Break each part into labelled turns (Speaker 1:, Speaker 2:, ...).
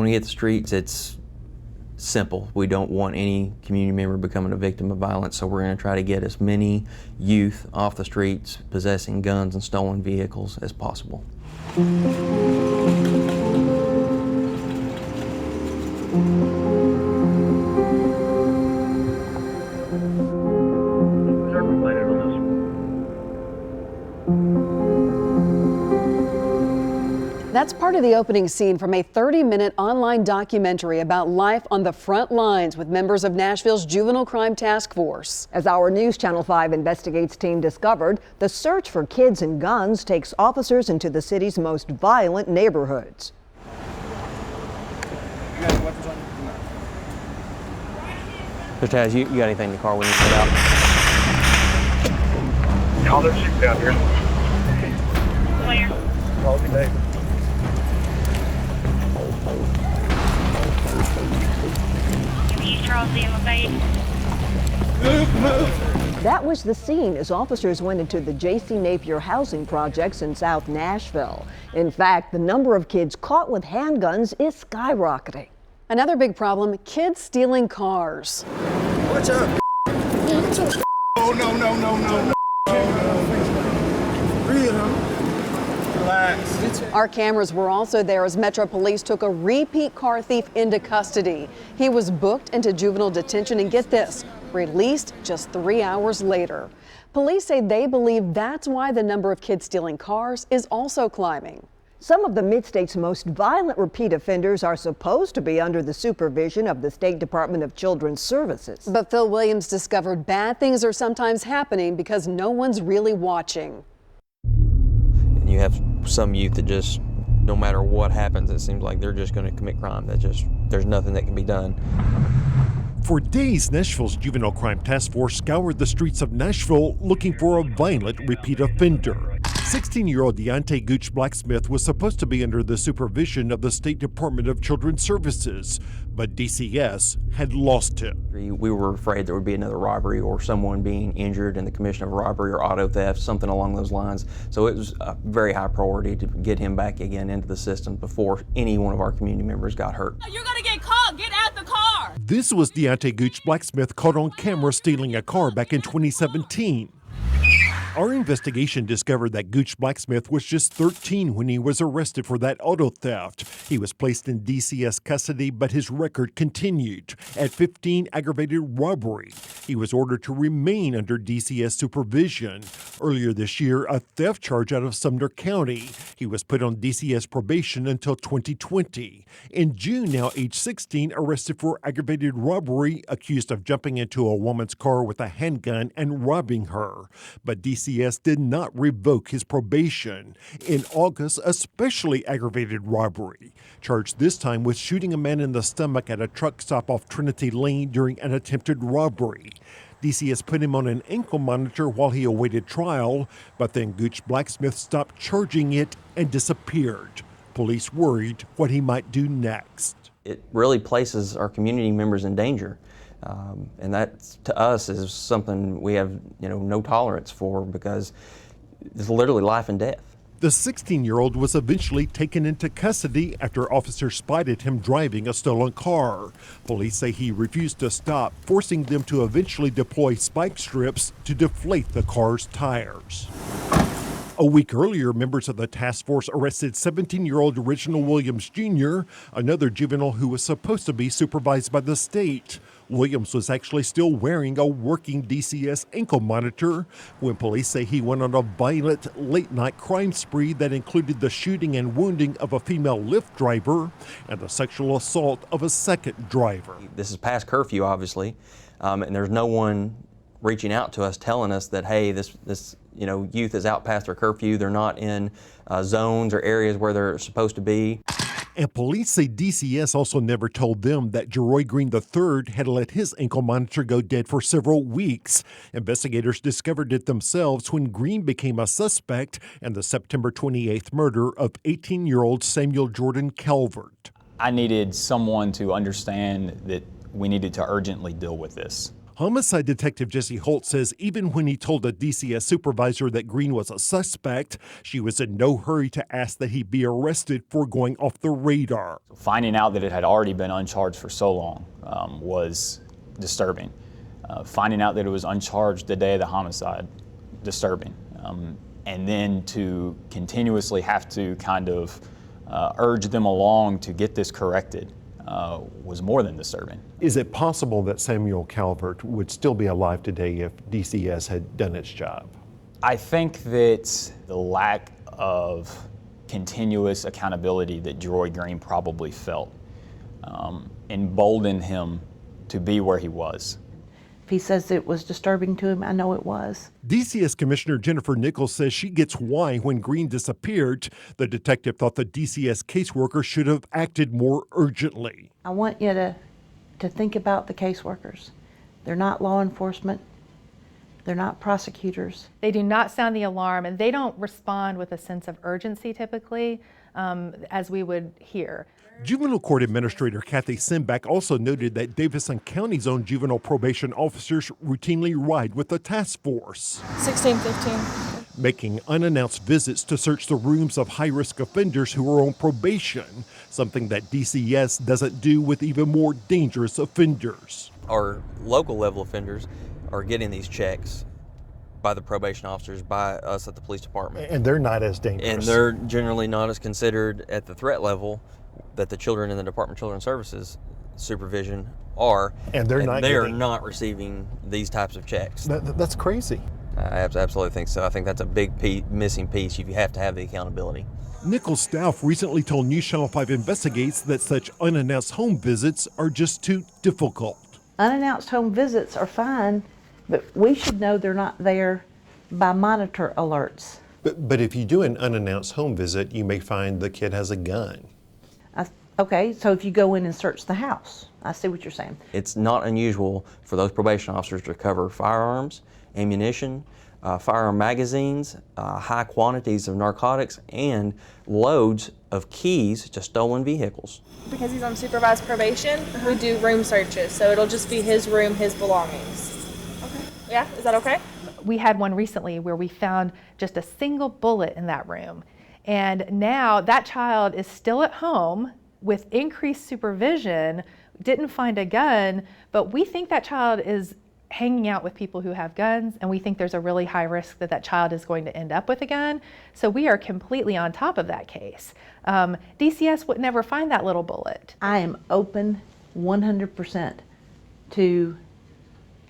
Speaker 1: we hit the streets, it's simple. We don't want any community member becoming a victim of violence, so we're going to try to get as many youth off the streets possessing guns and stolen vehicles as possible.
Speaker 2: That's part of the opening scene from a 30-minute online documentary about life on the front lines with members of Nashville's Juvenile Crime Task Force.
Speaker 3: As our News Channel 5 Investigates team discovered, the search for kids and guns takes officers into the city's most violent neighborhoods.
Speaker 1: You got any weapons on you? No. Mr. Taz, you got anything in the car we need to get out?
Speaker 4: Call their ship down here.
Speaker 5: Where?
Speaker 4: Call me David.
Speaker 3: That was the scene as officers went into the J.C. Napier housing projects in South Nashville. In fact, the number of kids caught with handguns is skyrocketing.
Speaker 2: Another big problem, kids stealing cars.
Speaker 5: What's up? Oh, no. Real, huh? Relax.
Speaker 2: Our cameras were also there as Metro Police took a repeat car thief into custody. He was booked into juvenile detention and get this, released just 3 hours later. Police say they believe that's why the number of kids stealing cars is also climbing.
Speaker 3: Some of the Mid-State's most violent repeat offenders are supposed to be under the supervision of the State Department of Children's Services.
Speaker 2: But Phil Williams discovered bad things are sometimes happening because no one's really watching.
Speaker 1: And you have some youth that just, no matter what happens, it seems like they're just going to commit crime. There's nothing that can be done.
Speaker 6: For days, Nashville's Juvenile Crime Task Force scoured the streets of Nashville looking for a violent repeat offender. 16-year-old Deontay Gooch Blacksmith was supposed to be under the supervision of the State Department of Children's Services, but DCS had lost him.
Speaker 1: We were afraid there would be another robbery or someone being injured in the commission of robbery or auto theft, something along those lines. So it was a very high priority to get him back again into the system before any one of our community members got hurt.
Speaker 7: You're gonna get caught, get out the car!
Speaker 6: This was Deontay Gooch Blacksmith caught on camera stealing a car back in 2017. Our investigation discovered that Gooch Blacksmith was just 13 when he was arrested for that auto theft. He was placed in DCS custody, but his record continued. At 15, aggravated robbery. He was ordered to remain under DCS supervision. Earlier this year, a theft charge out of Sumner County. He was put on DCS probation until 2020. In June, now age 16, arrested for aggravated robbery, accused of jumping into a woman's car with a handgun and robbing her. But DCS did not revoke his probation. In August, especially aggravated robbery, charged this time with shooting a man in the stomach at a truck stop off Trinity Lane during an attempted robbery. DCS put him on an ankle monitor while he awaited trial, but then Gooch Blacksmith stopped charging it and disappeared. Police worried what he might do next.
Speaker 1: It really places our community members in danger. And that, to us, is something we have, no tolerance for, because it's literally life and death.
Speaker 6: The 16-year-old was eventually taken into custody after officers spotted him driving a stolen car. Police say he refused to stop, forcing them to eventually deploy spike strips to deflate the car's tires. A week earlier, members of the task force arrested 17-year-old Reginald Williams Jr., another juvenile who was supposed to be supervised by the state. Williams was actually still wearing a working DCS ankle monitor when police say he went on a violent late-night crime spree that included the shooting and wounding of a female Lyft driver and the sexual assault of a second driver.
Speaker 1: This is past curfew, obviously, and there's no one reaching out to us telling us that, hey, this youth is out past their curfew. They're not in zones or areas where they're supposed to be.
Speaker 6: And police say DCS also never told them that Jeroy Green III had let his ankle monitor go dead for several weeks. Investigators discovered it themselves when Green became a suspect in the September 28th murder of 18-year-old Samuel Jordan Calvert.
Speaker 8: I needed someone to understand that we needed to urgently deal with this.
Speaker 6: Homicide Detective Jesse Holt says even when he told a DCS supervisor that Green was a suspect, she was in no hurry to ask that he be arrested for going off the radar.
Speaker 8: Finding out that it had already been uncharged for so long was disturbing. Finding out that it was uncharged the day of the homicide, disturbing. And then to continuously have to kind of urge them along to get this corrected was more than disturbing.
Speaker 9: Is it possible that Samuel Calvert would still be alive today if DCS had done its job?
Speaker 8: I think that the lack of continuous accountability that Joy Green probably felt emboldened him to be where he was.
Speaker 10: If he says it was disturbing to him, I know it was.
Speaker 6: DCS Commissioner Jennifer Nichols says she gets why when Green disappeared, the detective thought the DCS caseworker should have acted more urgently.
Speaker 10: I want you to think about the caseworkers. They're not law enforcement. They're not prosecutors.
Speaker 11: They do not sound the alarm, and they don't respond with a sense of urgency typically, as we would hear.
Speaker 6: Juvenile Court Administrator Kathy Simback also noted that Davidson County's own juvenile probation officers routinely ride with the task force.
Speaker 7: 16, 15.
Speaker 6: Making unannounced visits to search the rooms of high-risk offenders who are on probation, something that DCS doesn't do with even more dangerous offenders.
Speaker 1: Our local level offenders are getting these checks by the probation officers, by us at the police department.
Speaker 9: And they're not as dangerous.
Speaker 1: And they're generally not as considered at the threat level that the children in the Department of Children's Services supervision are.
Speaker 9: And they're not
Speaker 1: they are not receiving these types of checks.
Speaker 9: That's crazy.
Speaker 1: I absolutely think so. I think that's a big missing piece. You have to have the accountability.
Speaker 6: Nichols' staff recently told NewsChannel 5 Investigates that such unannounced home visits are just too difficult.
Speaker 10: Unannounced home visits are fine, but we should know they're not there by monitor alerts.
Speaker 9: But if you do an unannounced home visit, you may find the kid has a gun.
Speaker 10: Okay, so if you go in and search the house, I see what you're saying.
Speaker 1: It's not unusual for those probation officers to recover firearms, ammunition, firearm magazines, high quantities of narcotics, and loads of keys to stolen vehicles.
Speaker 7: Because he's on supervised probation, we do room searches, so it'll just be his room, his belongings. Okay. Yeah, is that okay?
Speaker 11: We had one recently where we found just a single bullet in that room. And now that child is still at home with increased supervision, didn't find a gun, but we think that child is hanging out with people who have guns, and we think there's a really high risk that that child is going to end up with a gun. So we are completely on top of that case. DCS would never find that little bullet.
Speaker 10: I am open 100% to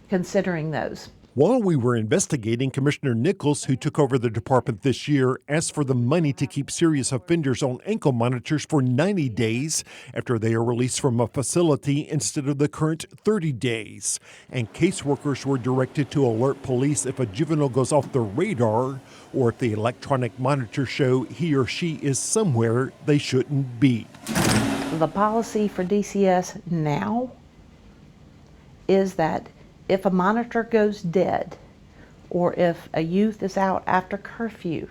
Speaker 10: considering those.
Speaker 6: While we were investigating, Commissioner Nichols, who took over the department this year, asked for the money to keep serious offenders on ankle monitors for 90 days after they are released from a facility instead of the current 30 days. And caseworkers were directed to alert police if a juvenile goes off the radar or if the electronic monitors show he or she is somewhere they shouldn't be.
Speaker 10: The policy for DCS now is that if a monitor goes dead, or if a youth is out after curfew,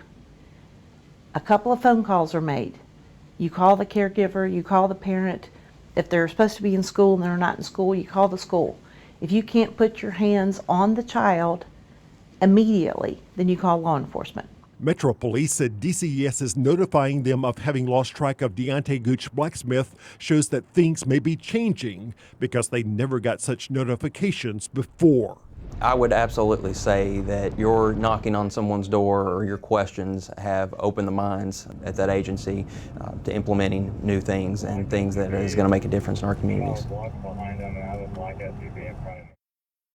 Speaker 10: a couple of phone calls are made. You call the caregiver, you call the parent. If they're supposed to be in school and they're not in school, you call the school. If you can't put your hands on the child immediately, then you call law enforcement.
Speaker 6: Metro Police said DCES is notifying them of having lost track of Deontay Gooch Blacksmith shows that things may be changing because they never got such notifications before.
Speaker 1: I would absolutely say that your knocking on someone's door or your questions have opened the minds at that agency to implementing new things and things that is going to make a difference in our communities.